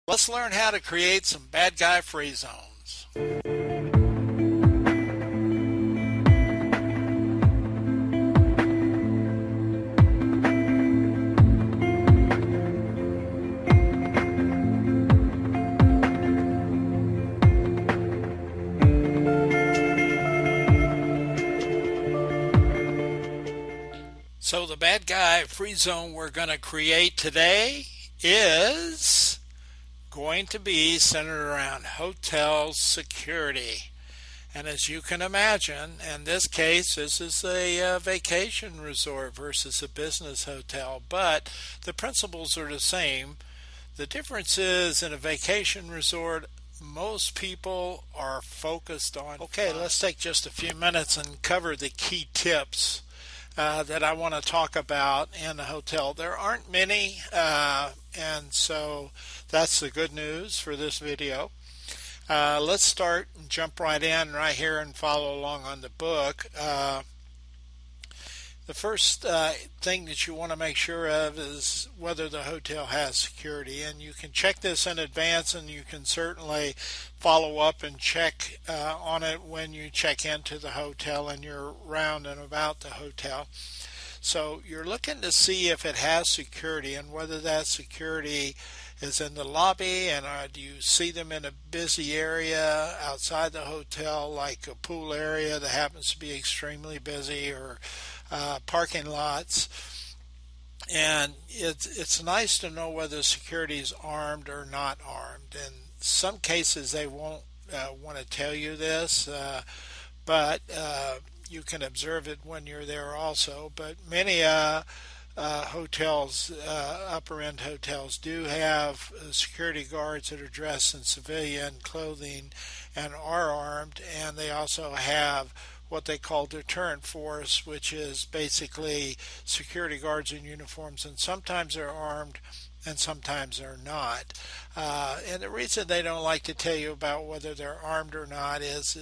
Let's learn how to create some bad guy free zones. So the bad guy free zone we're going to create today is going to be centered around hotel security. And as you can imagine, in this case, this is a vacation resort versus a business hotel, but the principles are the same. The difference is in a vacation resort, most people are focused on. Okay, let's take just a few minutes and cover the key tips that I want to talk about in the hotel. There aren't many, and so that's the good news for this video. Let's start and jump right in right here and follow along on the book. The first thing that you want to make sure of is whether the hotel has security, and you can check this in advance, and you can certainly follow up and check on it when you check into the hotel and you're round and about the hotel. So you're looking to see if it has security and whether that security is in the lobby, and do you see them in a busy area outside the hotel, like a pool area that happens to be extremely busy, or parking lots. And it's nice to know whether security is armed or not armed. In some cases they won't want to tell you this, but you can observe it when you're there also. But many hotels, upper end hotels, do have security guards that are dressed in civilian clothing and are armed, and they also have what they call deterrent force, which is basically security guards in uniforms, and sometimes they're armed and sometimes they're not. And the reason they don't like to tell you about whether they're armed or not is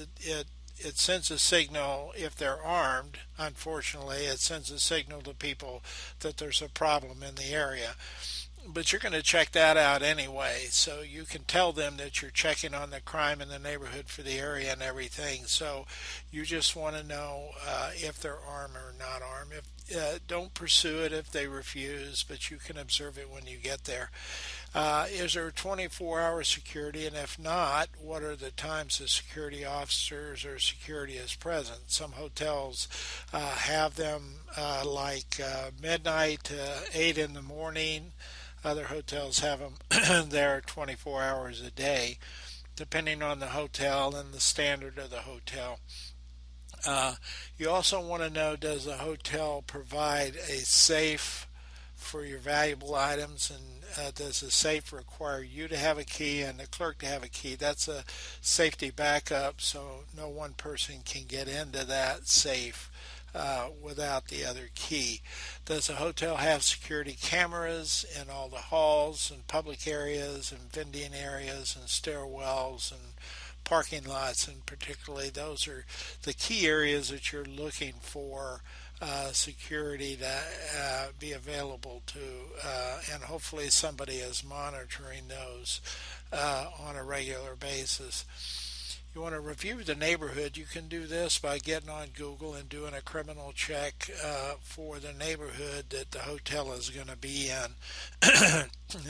it sends a signal. If they're armed, unfortunately, it sends a signal to people that there's a problem in the area. But you're going to check that out anyway, so you can tell them that you're checking on the crime in the neighborhood for the area and everything. So you just want to know if they're armed or not armed. Don't pursue it if they refuse, but you can observe it when you get there. Is there 24-hour security, and if not, what are the times the security officers or security is present? Some hotels have them like midnight to 8 in the morning. Other hotels have them there 24 hours a day, depending on the hotel and the standard of the hotel. You also want to know, does the hotel provide a safe for your valuable items, and does the safe require you to have a key and the clerk to have a key? That's a safety backup, so no one person can get into that safe without the other key. Does the hotel have security cameras in all the halls and public areas and vending areas and stairwells and parking lots? And particularly, those are the key areas that you're looking for security to be available to, and hopefully somebody is monitoring those on a regular basis. You want to review the neighborhood. You can do this by getting on Google and doing a criminal check for the neighborhood that the hotel is going to be in.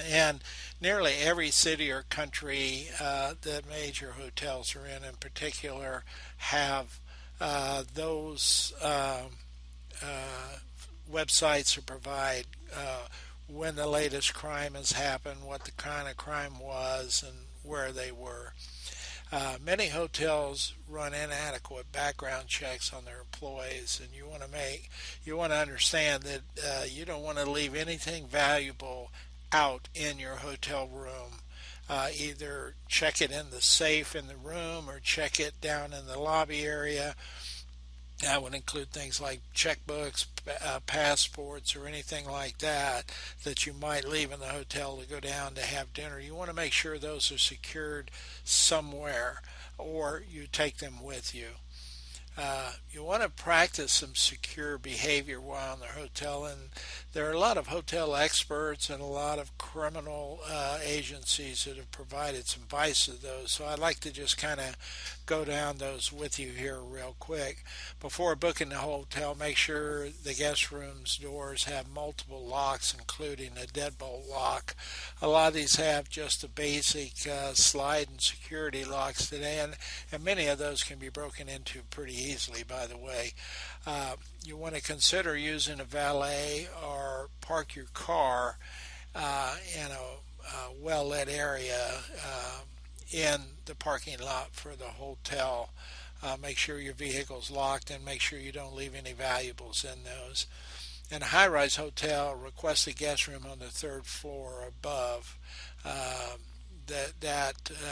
And nearly every city or country that major hotels are in particular, have those websites to provide when the latest crime has happened, what the kind of crime was, and where they were. Many hotels run inadequate background checks on their employees, and you want to understand that you don't want to leave anything valuable out in your hotel room. Either check it in the safe in the room or check it down in the lobby area. That would include things like checkbooks, passports, or anything like that that you might leave in the hotel to go down to have dinner. You want to make sure those are secured somewhere, or you take them with you. You want to practice some secure behavior while in the hotel, and there are a lot of hotel experts and a lot of criminal agencies that have provided some advice of those. So I'd like to just kind of go down those with you here real quick. Before booking the hotel, make sure the guest room's doors have multiple locks, including a deadbolt lock. A lot of these have just the basic slide and security locks today, and many of those can be broken into pretty easily, by the way. You want to consider using a valet or park your car in a well-lit area in the parking lot for the hotel. Make sure your vehicle's locked and make sure you don't leave any valuables in those. In a high-rise hotel, request a guest room on the third floor or above.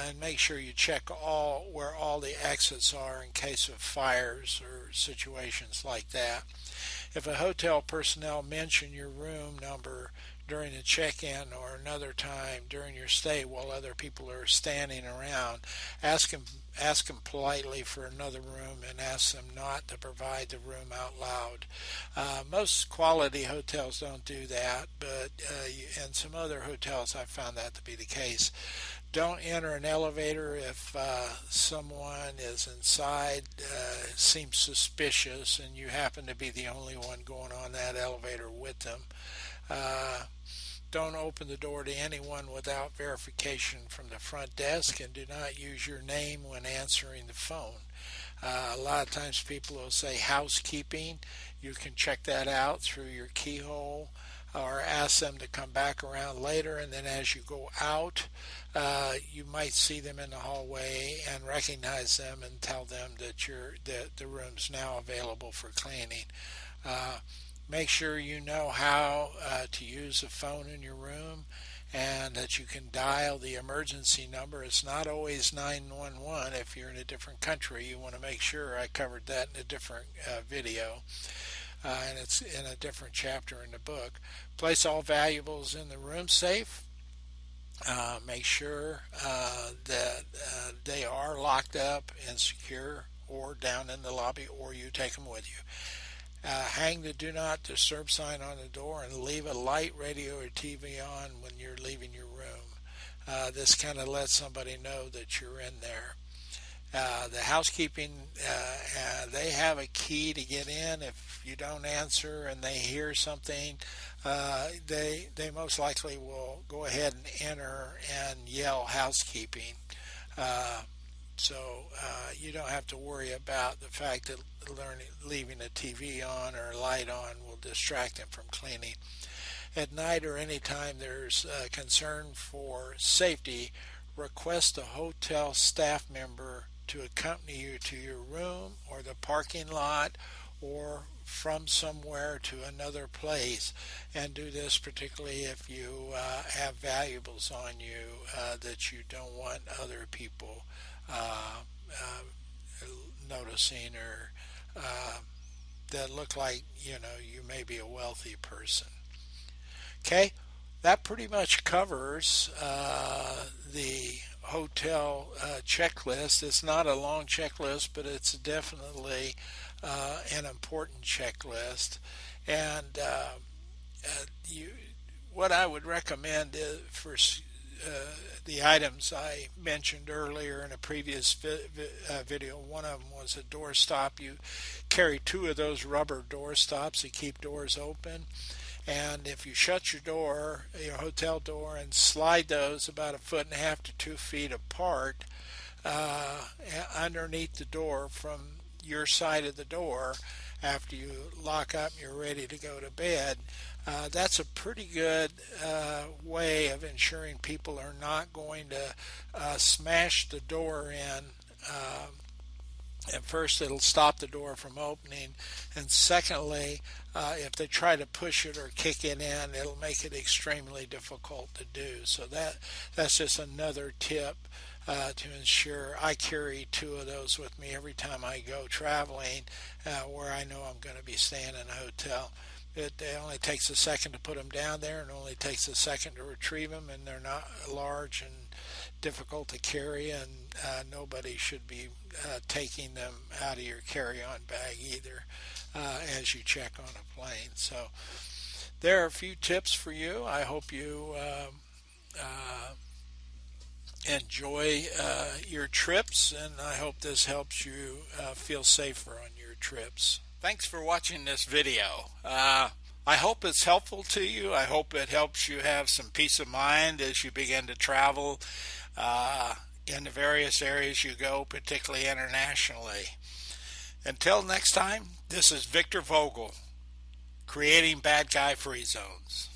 And make sure you check where all the exits are in case of fires or situations like that. If a hotel personnel mention your room number during the check-in or another time during your stay while other people are standing around, ask them politely for another room and ask them not to provide the room out loud. Most quality hotels don't do that, but in some other hotels I've found that to be the case. Don't enter an elevator if someone is inside, seems suspicious, and you happen to be the only one going on that elevator with them. Don't open the door to anyone without verification from the front desk, and do not use your name when answering the phone. A lot of times people will say housekeeping. You can check that out through your keyhole, or ask them to come back around later, and then as you go out, you might see them in the hallway and recognize them and tell them that the room's now available for cleaning. Make sure you know how to use a phone in your room and that you can dial the emergency number. It's not always 911 if you're in a different country. You want to make sure. I covered that in a different video. And it's in a different chapter in the book. Place all valuables in the room safe. Make sure that they are locked up and secure or down in the lobby, or you take them with you. Hang the do not disturb sign on the door and leave a light, radio, or TV on when you're leaving your room. This kind of lets somebody know that you're in there. The housekeeping, they have a key to get in. If you don't answer and they hear something, they most likely will go ahead and enter and yell housekeeping. So you don't have to worry about the fact that leaving a TV on or a light on will distract them from cleaning. At night or any time there's concern for safety, request a hotel staff member to accompany you to your room or the parking lot or from somewhere to another place, and do this particularly if you have valuables on you that you don't want other people noticing, or that look like you may be a wealthy person. Okay, that pretty much covers the hotel checklist. It's not a long checklist, but it's definitely an important checklist. And what I would recommend for the items I mentioned earlier in a previous video, one of them was a door stop. You carry 2 of those rubber door stops to keep doors open. And if you shut your door, your hotel door, and slide those about 1.5 to 2 feet apart underneath the door from your side of the door after you lock up and you're ready to go to bed, that's a pretty good way of ensuring people are not going to smash the door in. At first, it'll stop the door from opening, and secondly, if they try to push it or kick it in, it'll make it extremely difficult to do. So that's just another tip to ensure. I carry 2 of those with me every time I go traveling where I know I'm going to be staying in a hotel. It only takes a second to put them down there, and only takes a second to retrieve them, and they're not large and difficult to carry, and nobody should be taking them out of your carry-on bag either as you check on a plane. So there are a few tips for you. I hope you enjoy your trips, and I hope this helps you feel safer on your trips. Thanks for watching this video. I hope it's helpful to you. I hope it helps you have some peace of mind as you begin to travel in the various areas you go, particularly internationally. Until next time, this is Victor Vogel, creating Bad Guy Free Zones.